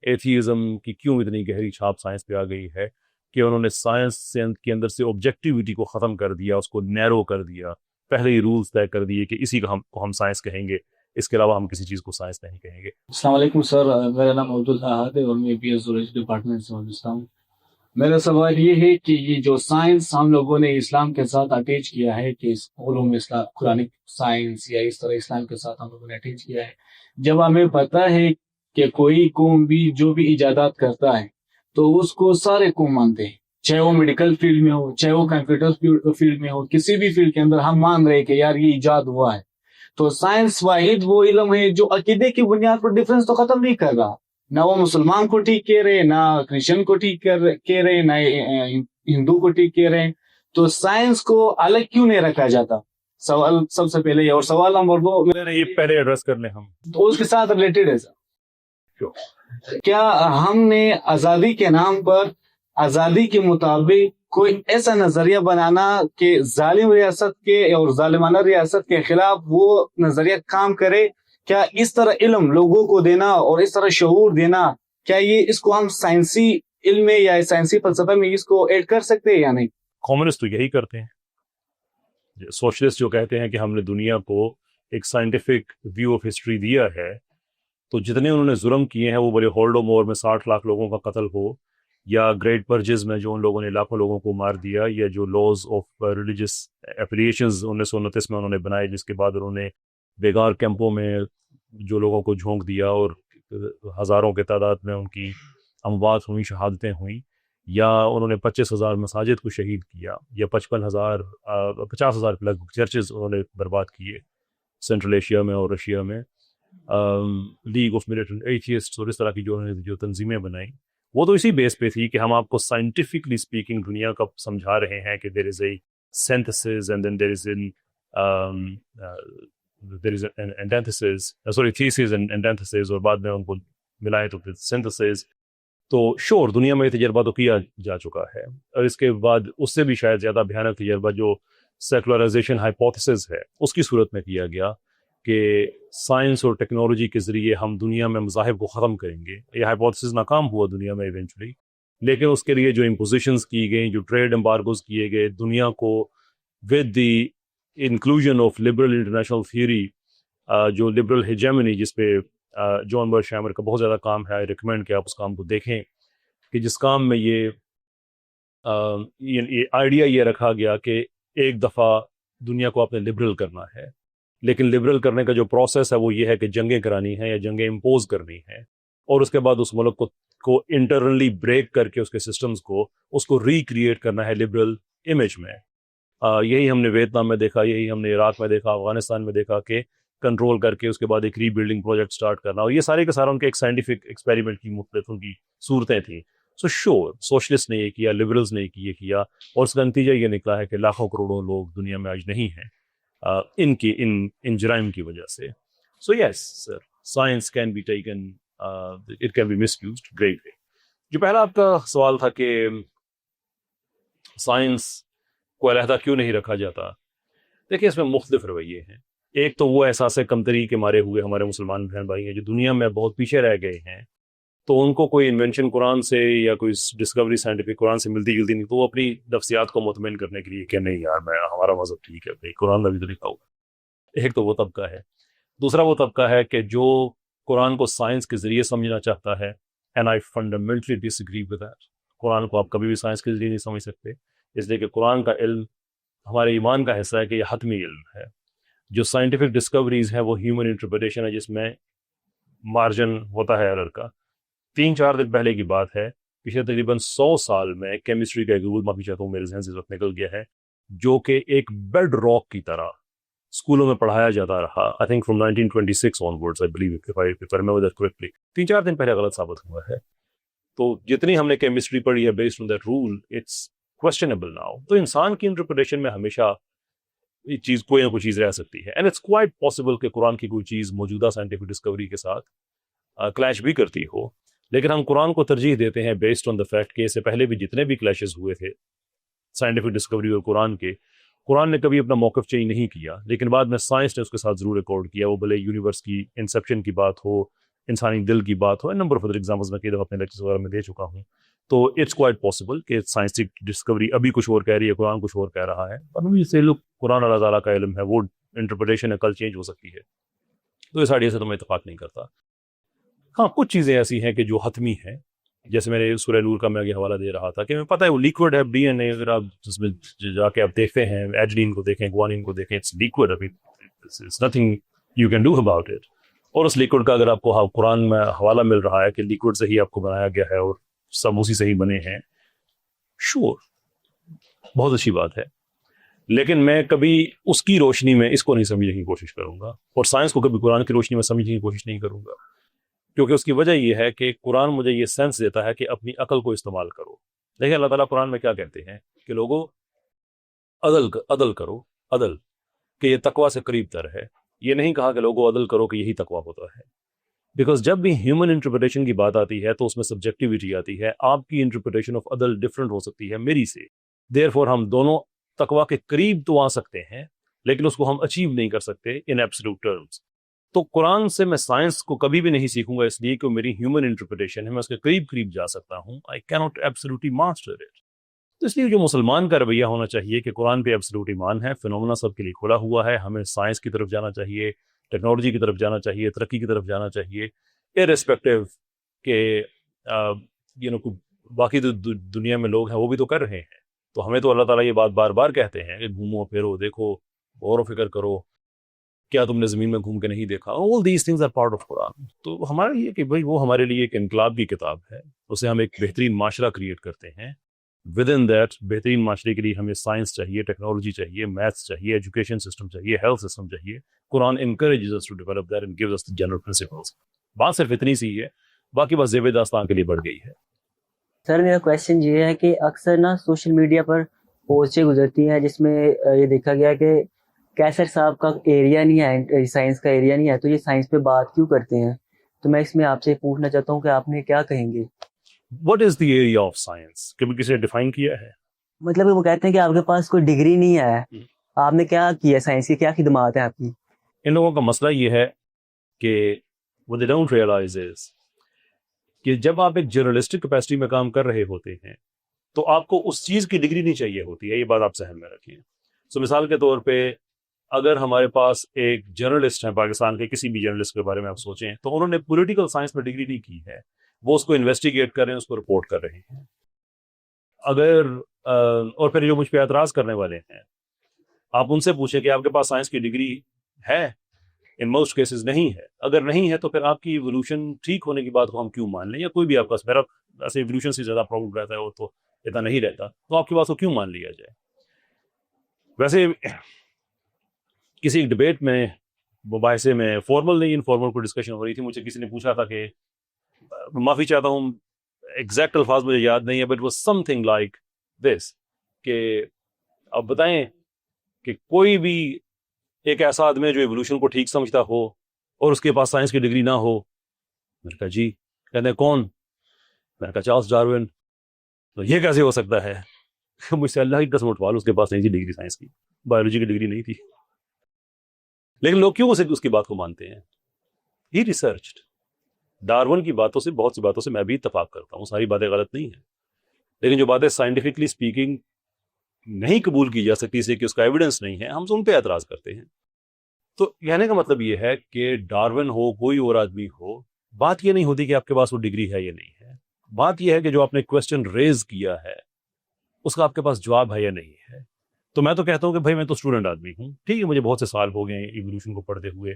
ایتھیزم کی کیوں اتنی گہری چھاپ سائنس پہ آ گئی ہے کہ انہوں نے سائنس کے اندر سے آبجیکٹیوٹی کو ختم کر دیا، اس کو نیرو کر دیا، پہلے ہی رولز طے کر دیے کہ اسی کا ہم سائنس کہیں گے، اس کے علاوہ ہم کسی چیز کو سائنس نہیں کہیں گے. السلام علیکم سر، میرا نام عبدالحاد ہے اور میں پی ایس زولوجی ڈپارٹمنٹ سے وابستہ ہوں. میرا سوال یہ ہے کہ یہ جو سائنس ہم لوگوں نے اسلام کے ساتھ اٹیچ کیا ہے، کہ علوم اسلام قرآنک سائنس یا اس طرح اسلام کے ساتھ ہم لوگوں نے اٹیچ کیا ہے، جب ہمیں پتہ ہے کہ کوئی قوم بھی جو بھی ایجادات کرتا ہے تو اس کو سارے قوم مانتے ہیں، چاہے وہ میڈیکل فیلڈ میں ہو، چاہے وہ کمپیوٹر فیلڈ میں ہو، کسی بھی فیلڈ کے اندر ہم مان رہے کہ یار یہ ایجاد ہوا ہے. تو سائنس واحد وہ علم ہے جو عقیدے کی بنیاد پر ڈفرینس تو ختم نہیں کر رہا، نہ وہ مسلمان کو ٹھیک کہہ رہے، نہ کرسچن کو ٹھیک کہہ رہے، نہ ہندو کو ٹھیک کہہ رہے. تو سائنس کو الگ کیوں نہیں رکھا جاتا؟ سوال سب سے پہلے. اور سوال نمبر 2 یہ پہلے ایڈریس کر لیں ہم، تو اس کے ساتھ ریلیٹڈ ہے سر. کیا ہم نے آزادی کے نام پر آزادی کے مطابق کوئی ایسا نظریہ بنانا کہ ظالم ریاست کے اور ظالمانہ ریاست کے خلاف وہ نظریہ کام کرے؟ کیا اس طرح علم لوگوں کو دینا اور اس طرح شعور دینا، کیا یہ اس کو ہم سائنسی علم میں یا سائنسی فلسفہ میں اس کو ایڈ کر سکتے ہیں یا نہیں؟ کمیونسٹ تو یہی کرتے ہیں. سوشلسٹ جو کہتے ہیں کہ ہم نے دنیا کو ایک سائنٹیفک ویو آف ہسٹری دیا ہے، تو جتنے انہوں نے ظلم کیے ہیں، وہ بڑے ہولڈو مور میں 60 لاکھ لوگوں کا قتل ہو، یا گریٹ پرجز میں جو ان لوگوں نے لاکھوں لوگوں کو مار دیا، یا جو لاز آف ریلیجس اپلیشنز 1929 میں انہوں نے بنائے، جس کے بعد انہوں نے بیگار کیمپوں میں جو لوگوں کو جھونک دیا اور ہزاروں کے تعداد میں ان کی اموات ہوئیں، شہادتیں ہوئیں، یا انہوں نے 25,000 مساجد کو شہید کیا، یا 50,000 کے لگ بھگ چرچز انہوں نے برباد کیے سینٹرل ایشیا میں اور رشیا میں، لیگ آف ملیٹنٹ ایتھیسٹ اور اس طرح کی جو انہوں نے جو تنظیمیں بنائیں، وہ تو اسی بیس پہ تھی کہ ہم آپ کو سائنٹیفکلی اسپیکنگ دنیا کا سمجھا رہے ہیں کہ there is a synthesis and then there is an antithesis, sorry thesis and antithesis, اور بعد میں ان کو ملائے تو پھر سینتھسز. تو شور دنیا میں یہ تجربہ تو کیا جا چکا ہے، اور اس کے بعد اس سے بھی شاید زیادہ بھیانک تجربہ جو سیکولرائزیشن ہائپوتھیسس ہے اس کی صورت میں کیا گیا کہ سائنس اور ٹیکنالوجی کے ذریعے ہم دنیا میں مذاہب کو ختم کریں گے. یہ ہائپوتھیسس ناکام ہوا دنیا میں ایونچولی، لیکن اس کے لیے جو امپوزیشنز کی گئیں، جو ٹریڈ امبارگوز کیے گئے، دنیا کو with the inclusion of liberal international theory, جو لبرل ہیجیمنی، جس پہ جان برشہیمر کا بہت زیادہ کام ہے، آئی ریکمینڈ کہ آپ اس کام کو دیکھیں، کہ جس کام میں یہ آئیڈیا یہ رکھا گیا کہ ایک دفعہ دنیا کو آپ نے لبرل کرنا ہے، لیکن لبرل کرنے کا جو پروسیس ہے وہ یہ ہے کہ جنگیں کرانی ہیں یا جنگیں امپوز کرنی ہیں، اور اس کے بعد اس ملک کو انٹرنلی بریک کر کے اس کے سسٹمز کو اس کو ریکریٹ کرنا ہے لبرل امیج میں. یہی ہم نے ویتنام میں دیکھا، یہی ہم نے عراق میں دیکھا، افغانستان میں دیکھا کہ کنٹرول کر کے اس کے بعد ایک ری بلڈنگ پروجیکٹ سٹارٹ کرنا، اور یہ سارے کے سارا ان کے ایک سائنٹیفک ایکسپیریمنٹ کی مختلف ان کی صورتیں تھیں. سو شور سوشلسٹ نے یہ کیا، لبرلز نے یہ کیا، اور اس کا نتیجہ یہ نکلا ہے کہ لاکھوں کروڑوں لوگ دنیا میں آج نہیں ہیں ان جرائم کی وجہ سے. So yes sir, science can be taken, it can be misused greatly. جو پہلا آپ کا سوال تھا کہ سائنس کو علیحدہ کیوں نہیں رکھا جاتا، دیکھیں اس میں مختلف رویے ہیں. ایک تو وہ احساس کمتری کے مارے ہوئے ہمارے مسلمان بہن بھائی ہیں جو دنیا میں بہت پیچھے رہ گئے ہیں، تو ان کو کوئی انوینشن قرآن سے یا کوئی ڈسکوری سائنٹیفک قرآن سے ملتی جلتی نہیں، تو وہ اپنی نفسیات کو مطمئن کرنے کے لیے کہ نہیں یار ہمارا مذہب ٹھیک ہے بھائی، قرآن میں بھی تو لکھا ہوا. ایک تو وہ طبقہ ہے. دوسرا وہ طبقہ ہے کہ جو قرآن کو سائنس کے ذریعے سمجھنا چاہتا ہے، and I fundamentally disagree with that. Quran کو آپ کبھی بھی سائنس کے ذریعے نہیں سمجھ سکتے، اس لیے کہ قرآن کا علم ہمارے ایمان کا حصہ ہے کہ یہ حتمی علم ہے. جو سائنٹیفک ڈسکوریز ہیں وہ ہیومن انٹرپریٹیشن ہے، جس میں مارجن ہوتا ہے ایرر کا. 3-4 دن پہلے کی بات ہے، پچھلے تقریباً 100 سال میں کیمسٹری کا ایک رول معافی چاہتا ہوں میرے ذہن سے اس وقت نکل گیا ہے، جو کہ ایک بیڈ راک کی طرح اسکولوں میں پڑھایا جاتا رہا. I think from 1926 onwards I believe if I remember that correctly. 3-4 دن پہلے غلط ثابت ہوا ہے. تو جتنی ہم نے کیمسٹری پڑھی ہے based on that rule, it's questionable now. تو انسان کی انٹرپریٹیشن میں ہمیشہ یہ چیز کوئی نہ کوئی چیز رہ سکتی ہے، اینڈ اٹس کوائٹ پاسبل کہ قرآن کی کوئی چیز موجودہ سائنٹیفک ڈسکوری کے ساتھ کلیش بھی کرتی ہو، لیکن ہم قرآن کو ترجیح دیتے ہیں بیسڈ آن دا فیکٹ کہ اس سے پہلے بھی جتنے بھی کلیشز ہوئے تھے سائنٹیفک ڈسکوری اور قرآن کے، قرآن نے کبھی اپنا موقف چینج نہیں کیا، لیکن بعد میں سائنس نے اس کے ساتھ ضرور ریکارڈ کیا. وہ بھلے یونیورس کی انسیپشن کی بات ہو، انسانی دل کی بات ہو، نمبر آف ادر ایگزامپلز میں کئی دفعہ اپنے لیکچرز وغیرہ میں دے چکا ہوں. تو اٹس کوائٹ پاسبل کہ سائنٹیفک ڈسکوری ابھی کچھ اور کہہ رہی ہے، قرآن کچھ اور کہہ رہا ہے، اور سے لوگ قرآن اللہ تعالیٰ کا علم ہے، وہ انٹرپریٹیشن ہے، کل چینج ہو سکتی ہے. تو اس آئیڈیا سے تو میں اتفاق نہیں کرتا. ہاں کچھ چیزیں ایسی ہیں کہ جو حتمی ہیں، جیسے میرے سورہ نور کا میں آگے حوالہ دے رہا تھا کہ میں پتہ ہے وہ لیکوڈ ہے، ڈی این اے اگر آپ اس میں جا کے آپ دیکھتے ہیں، ایڈرین کو دیکھیں، گوانین کو دیکھیں، اٹس لیکوڈ، ابھی it's nothing you can do about it. اور اس لیکوڈ کا اگر آپ کو قرآن میں حوالہ مل رہا ہے کہ لیکوڈ سے ہی آپ کو بنایا گیا ہے اور سب اسی سے ہی بنے ہیں، شور بہت اچھی بات ہے، لیکن میں کبھی اس کی روشنی میں اس کو نہیں سمجھنے کی کوشش کروں گا، اور سائنس کو کبھی قرآن کی روشنی میں سمجھنے کی کوشش نہیں کروں گا، کیونکہ اس کی وجہ یہ ہے کہ قرآن مجھے یہ سینس دیتا ہے کہ اپنی عقل کو استعمال کرو. دیکھیں اللہ تعالیٰ قرآن میں کیا کہتے ہیں کہ لوگوں عدل کرو، عدل کہ یہ تقوی سے قریب تر ہے. یہ نہیں کہا کہ لوگوں عدل کرو کہ یہی تقوی ہوتا ہے، بیکاز جب بھی ہیومن انٹرپریٹیشن کی بات آتی ہے تو اس میں سبجیکٹیوٹی آتی ہے. آپ کی انٹرپریٹیشن آف عدل ڈفرینٹ ہو سکتی ہے میری سے، دیر فور ہم دونوں تقوی کے قریب تو آ سکتے ہیں، لیکن اس کو ہم اچیو نہیں کر سکتے ان ایبسولوٹ ٹرمز. تو قرآن سے میں سائنس کو کبھی بھی نہیں سیکھوں گا، اس لیے کہ میری ہیومن انٹرپریٹیشن ہے، میں اس کے قریب جا سکتا ہوں. آئی کی ناٹ ایبسولوٹلی ماسٹر اٹ. تو اس لیے جو مسلمان کا رویہ ہونا چاہیے کہ قرآن پہ ایبسلوٹ ایمان ہے، فنومنا سب کے لیے کھلا ہوا ہے، ہمیں سائنس کی طرف جانا چاہیے، ٹیکنالوجی کی طرف جانا چاہیے، ترقی کی طرف جانا چاہیے، ارسپیکٹو کہ باقی تو دنیا میں لوگ ہیں وہ بھی تو کر رہے ہیں. تو ہمیں تو اللہ تعالیٰ یہ بات بار بار کہتے ہیں کہ گھومو پھرو، دیکھو، غور و فکر کرو، کیا تم نے زمین میں گھوم کے نہیں دیکھا. all these things are part of قرآن. تو ہمارا یہ کہ بھائی وہ ہمارے لیے ایک انقلاب کی کتاب ہے، اسے ہم ایک بہترین معاشرہ کریٹ کرتے ہیں. ود ان دیٹ بہترین معاشرے کے لیے ہمیں سائنس چاہیے، ٹیکنالوجی چاہیے، میتھس چاہیے، ایجوکیشن سسٹم چاہیے، ہیلتھ سسٹم چاہیے. قرآن encourages us to develop that and gives us the general principles. بات صرف اتنی سی ہے، باقی بس زیب داستان کے لیے بڑھ گئی ہے. سر میرا کویشچن یہ ہے کہ اکثر نا سوشل میڈیا پر پوسٹیں گزرتی ہیں جس میں یہ دیکھا گیا کہ کیسر صاحب کا ایریا نہیں ہے، سائنس کا ایریا نہیں ہے، تو یہ سائنس پہ بات کیوں کرتے ہیں؟ تو میں اس میں آپ سے پوچھنا چاہتا ہوں کہ آپ نے کیا کہیں گے؟ What is the area of science؟ کبھی کسی نے ڈیفائن کیا ہے؟ مطلب وہ کہتے ہیں کہ آپ کے پاس کوئی ڈگری نہیں ہے، آپ نے کیا کیا، سائنس کی کیا خدمات ہیں آپ کی؟ ان لوگوں کا مسئلہ یہ ہے کہ what they don't realize is کہ جب آپ ایک جرنلسٹک کیپیسٹی میں کام کر رہے ہوتے ہیں تو آپ کو اس چیز کی ڈگری نہیں چاہیے ہوتی ہے. یہ بات آپ ذہن میں رکھیں. سو مثال کے طور پہ اگر ہمارے پاس ایک جرنلسٹ ہیں پاکستان کے، کسی بھی جرنلسٹ کے بارے میں آپ سوچیں تو انہوں نے پولیٹیکل سائنس میں ڈگری نہیں کی ہے، وہ اس کو انویسٹیگیٹ کر رہے ہیں، اس کو رپورٹ کر رہے ہیں. اگر اور پھر جو مجھ پہ اعتراض کرنے والے ہیں، آپ ان سے پوچھیں کہ آپ کے پاس سائنس کی ڈگری ہے؟ ان موسٹ کیسز نہیں ہے. اگر نہیں ہے تو پھر آپ کی ایوولوشن ٹھیک ہونے کی بات کو ہم کیوں مان لیں؟ یا کوئی بھی آپ کا، میرا ایسے ایوولوشن سے زیادہ پرابلم رہتا ہے وہ تو اتنا نہیں رہتا، تو آپ کی بات کو کیوں مان لیا جائے؟ ویسے کسی ایک ڈبیٹ میں، مباحثے میں، فارمل نہیں انفارمل کو ڈسکشن ہو رہی تھی، مجھے کسی نے پوچھا تھا کہ معافی چاہتا ہوں ایگزیکٹ الفاظ مجھے یاد نہیں ہے، but was some thing like this کہ اب بتائیں کہ کوئی بھی ایک ایسا آدمی جو ایوولوشن کو ٹھیک سمجھتا ہو اور اس کے پاس سائنس کی ڈگری نہ ہو. میں نے کہا جی. کہتے ہیں کون؟ میں نے کہا چارلس ڈارون. تو یہ کیسے ہو سکتا ہے؟ مجھ سے اللہ کی قسم اٹھوا لو، اس کے پاس نہیں تھی ڈگری سائنس کی، بایولوجی کی ڈگری نہیں تھی. لیکن لوگ کیوں اس کی بات کو مانتے ہیں؟ ہی ریسرچڈ. ڈارون کی باتوں سے، بہت سی باتوں سے میں بھی اتفاق کرتا ہوں، ساری باتیں غلط نہیں ہیں، لیکن جو باتیں سائنٹیفکلی اسپیکنگ نہیں قبول کی جا سکتی، اسے کہ اس کا ایویڈنس نہیں ہے، ہم ان پہ اعتراض کرتے ہیں. تو کہنے کا مطلب یہ ہے کہ ڈارون ہو، کوئی اور آدمی ہو، بات یہ نہیں ہوتی کہ آپ کے پاس وہ ڈگری ہے یا نہیں ہے. بات یہ ہے کہ جو آپ نے کویسچن ریز کیا ہے اس کا آپ کے پاس جواب ہے یا نہیں ہے. تو میں تو کہتا ہوں کہ بھائی میں تو اسٹوڈنٹ آدمی ہوں، ٹھیک ہے، مجھے بہت سے سال ہو گئے ہیں ایوولوشن کو پڑھتے ہوئے،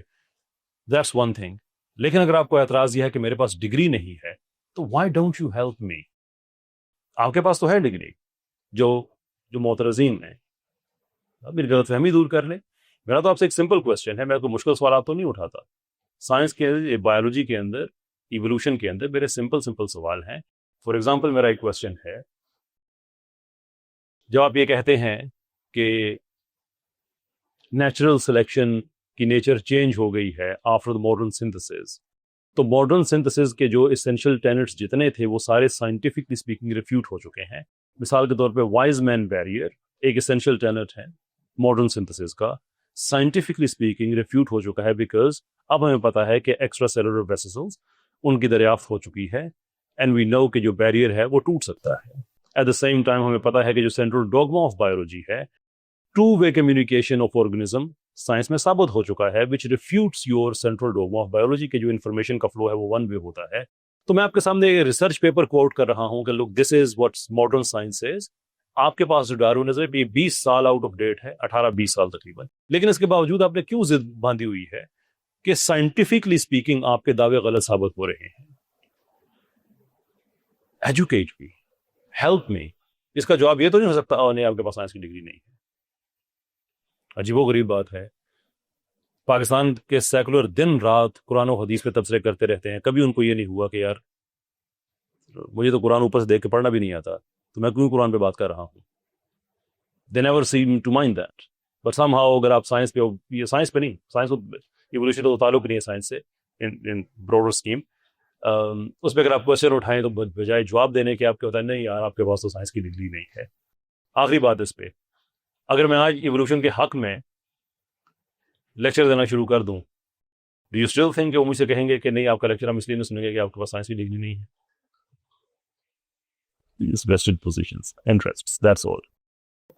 دیٹس ون تھنگ. لیکن اگر آپ کو اعتراض یہ ہے کہ میرے پاس ڈگری نہیں ہے تو why don't you help me? آپ کے پاس تو ہے ڈگری. جو معترضین ہیں میری غلط فہمی دور کر لیں. میرا تو آپ سے ایک سمپل کویسچن ہے، میں کوئی مشکل سوالات تو نہیں اٹھاتا. سائنس کے، بایولوجی کے اندر، ایوولوشن کے اندر میرے سمپل سوال ہیں. فار ایگزامپل میرا ایک کویسچن ہے، جب آپ یہ کہتے ہیں کہ نیچرل سلیکشن کی نیچر چینج ہو گئی ہے آفٹر ماڈرن سنتھسس، تو ماڈرن سنتھسس کے جو اسینشیل ٹینٹس جتنے تھے وہ سارے سائنٹیفکلی اسپیکنگ ریفیوٹ ہو چکے ہیں. مثال کے طور پہ وائز مین بیریئر ایک اسینشیل ٹینٹ ہے ماڈرن سنتھسس کا، سائنٹیفکلی اسپیکنگ ریفیوٹ ہو چکا ہے، بیکاز اب ہمیں پتا ہے کہ ایکسٹرا سیلولر ویسلز ان کی دریافت ہو چکی ہے، اینڈ وی نو کہ جو بیریئر ہے وہ ٹوٹ سکتا ہے. ایٹ دا سیم ٹائم ہمیں پتا ہے کہ جو سینٹرل ڈوگما آف بایولوجی ہے، two way communication of organism, science میں ثابت ہو چکا ہے، which refutes your central dogma of biology کے جو انفارمیشن کا فلو ہے وہ ون وے ہوتا ہے. تو میں آپ کے سامنے ایک ریسرچ پیپر کوٹ کر رہا ہوں کہ look this is what modern science is. آپ کے پاس جو ڈارونزم یہ 20 سال آؤٹ آف ڈیٹ ہے، 18-20 سال تقریباً، لیکن اس کے باوجود آپ نے کیوں ضد باندھی ہوئی ہے کہ سائنٹیفکلی اسپیکنگ آپ کے دعوے غلط ثابت ہو رہے ہیں؟ ایجوکیٹ می، ہیلپ می. اس کا جواب یہ تو نہیں ہو سکتا نہیں آپ کے پاس سائنس کی ڈگری نہیں ہے. عجیب و غریب بات ہے. پاکستان کے سیکولر دن رات قرآن و حدیث پہ تبصرے کرتے رہتے ہیں، کبھی ان کو یہ نہیں ہوا کہ یار مجھے تو قرآن اوپر سے دیکھ کے پڑھنا بھی نہیں آتا تو میں کیوں قرآن پہ بات کر رہا ہوں. They never seem to mind that. But somehow اگر آپ سائنس پہ، یہ سائنس پہ نہیں، سائنس ایوولوشن تو تعلق نہیں ہے سائنس سے ان براڈر اسکیم، اس پہ اگر آپ کوشچن اٹھائیں تو بجائے جواب دینے کے آپ کے ہوتا ہے نہیں یار آپ کے پاس تو سائنس کی ڈگری نہیں ہے. آخری بات اس پہ، اگر میں آج ایوولوشن کے حق میں لیکچر دینا شروع کر دوں، ڈو یو اسٹل تھنک کہ وہ مجھ سے کہیں گے کہ نہیں آپ کا لیکچر ہم اس لیے نہیں سنیں گے کہ آپ کے پاس سائنس کی ڈگری نہیں ہے؟ these vested positions, interests, that's all.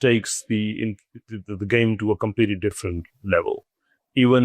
takes the game to a completely different level. Even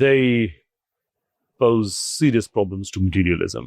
they pose serious problems to materialism.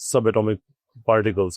subatomic particles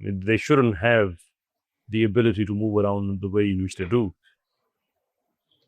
I mean, they shouldn't have the ability to move around the way in which they do.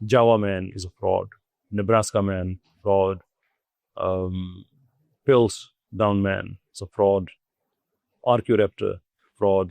Java man is a fraud, Nebraska man fraud, Piltdown man is a fraud, Archaeoraptor fraud,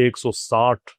160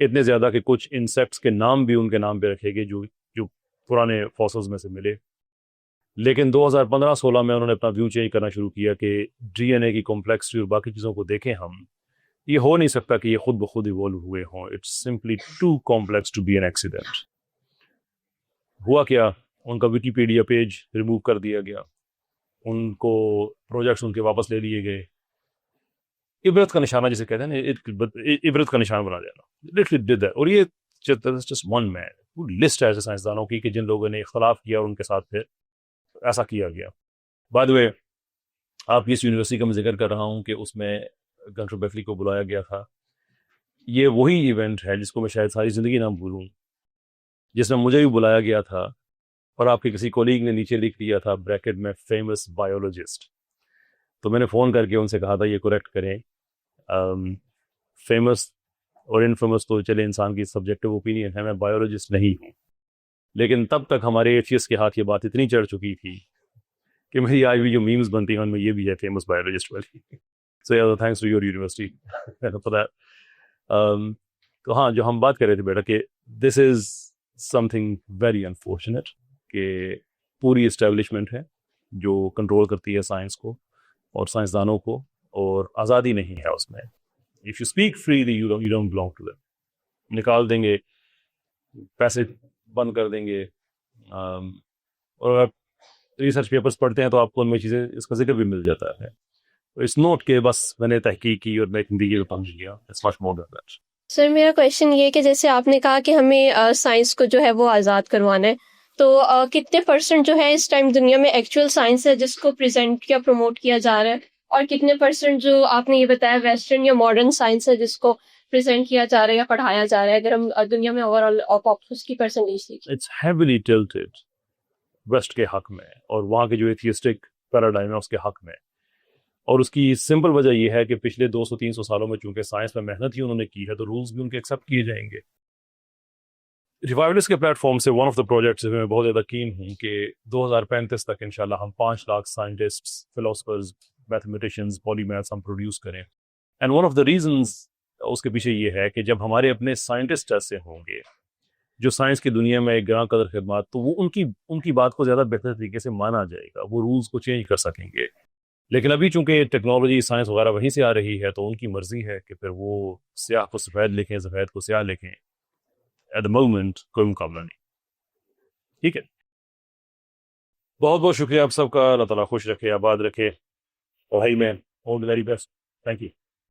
اتنے زیادہ کہ کچھ insects کے نام بھی ان کے نام پہ رکھے گئے جو پرانے فاسلز میں سے ملے. لیکن 2015-16 میں انہوں نے اپنا ویو چینج کرنا شروع کیا کہ ڈی این اے کی کمپلیکسٹی اور باقی چیزوں کو دیکھیں ہم, یہ ہو نہیں سکتا کہ یہ خود بخود ایوالو ہوئے ہوں. It's simply too complex to be an accident. ہوا کیا, ان کا ویکیپیڈیا پیج ریموو کر دیا گیا, ان کو پروجیکٹس ان کے واپس لے لیے گئے. عبرت کا نشانہ جسے کہتے ہیں نا, عبرت کا نشان بنا دینا, لٹرلی ڈڈ دیٹ. اور یہ جسٹ ون مین, لسٹ ہے ایسے سائنسدانوں کی کہ جن لوگوں نے اختلاف کیا اور ان کے ساتھ پھر ایسا کیا گیا. بائی دی وے, آپ اس یونیورسٹی کا میں ذکر کر رہا ہوں کہ اس میں گنٹر بیفلی کو بلایا گیا تھا. یہ وہی ایونٹ ہے جس کو میں شاید ساری زندگی نہ بھولوں, جس میں مجھے بھی بلایا گیا تھا اور آپ کے کسی کولیگ نے نیچے لکھ دیا تھا بریکٹ میں فیمس بایولوجسٹ. تو میں نے فون کر کے ان سے کہا تھا یہ کریکٹ کریں, فیمس اور انفیمس تو چلے انسان کی سبجیکٹیو اوپینین ہے, میں بایولوجسٹ نہیں ہوں. لیکن تب تک ہمارے ایتھیسٹ کے ہاتھ یہ بات اتنی چڑھ چکی تھی کہ میری آج بھی جو میمز بنتی ہیں ان میں یہ بھی ہے فیمس بایولوجسٹ والی. سو yeah, thanks to your university for that. تو ہاں, جو ہم بات کر رہے تھے بیٹا کہ دس از سم تھنگ ویری انفارچونیٹ کہ پوری اسٹیبلشمنٹ ہے جو کنٹرول کرتی ہے سائنس کو اور سائنسدانوں کو, اور آزادی نہیں ہے اس میں. If you speak freely you don't belong to them. نکال دیں گے, پیسے بند کر دیں گے, اور اگر ریسرچ پیپرز پڑھتے ہیں تو آپ کو ان میں چیزیں اس کا ذکر بھی مل جاتا ہے. اٹس نوٹ کہ بس میں نے تحقیق کی اور میں زندگی میں پہنچ گیا. It's much more then that. سر میرا کویشچن یہ کہ جیسے آپ نے کہا کہ ہمیں سائنس کو جو ہے وہ آزاد کروانا ہے, تو کتنے پرسنٹ جو ہے اس ٹائم دنیا میں ایکچوئل سائنس ہے جس کو پریزنٹ یا پروموٹ کیا جا رہا ہے, اور کتنے پرسنٹ جو آپ نے یہ بتایا ویسٹرن یا ماڈرن سائنس ہے جس کو پریزنٹ کیا جا رہا ہے یا پڑھایا جا رہا ہے, اگر ہم دنیا میں اوور آل اس کی پرسنٹیج دیکھیں؟ اٹس ہیویلی ٹلٹڈ ویسٹ کے حق میں, اور وہاں کے جو ایتھیسٹک پیراڈائم ہے اس کے حق میں. اور اس کی سمپل وجہ یہ ہے کہ پچھلے 200-300 سالوں میں چونکہ سائنس میں محنت ہی انہوں نے کی ہے تو رولز بھی ان کے ایکسیپٹ کیے جائیں گے. ریوائولسٹ کے پلیٹ فارم سے ون آف دا پروجیکٹس میں بہت زیادہ کین ہوں کہ 2035 تک انشاءاللہ ہم 5 lakh scientists, philosophers, mathematicians, polymaths ہم پروڈیوس کریں. And one of the reasons اس کے پیچھے یہ ہے کہ جب ہمارے اپنے سائنٹسٹ ایسے ہوں گے جو سائنس کی دنیا میں ایک گراں قدر خدمات, تو وہ ان کی بات کو زیادہ بہتر طریقے سے مانا جائے گا, وہ رولز کو چینج کر سکیں گے. لیکن ابھی چونکہ ٹیکنالوجی, سائنس وغیرہ وہیں سے آ رہی ہے تو ان کی مرضی ہے کہ پھر وہ سیاہ کو سفید لکھیں, سفید کو سیاہ لکھیں. ایٹ دا مومنٹ کوئی مقابلہ نہیں. ٹھیک ہے, بہت بہت شکریہ آپ سب کا. اللہ تعالیٰ خوش رکھے, آباد رکھے. اور بھائی میں all the very best. Thank you.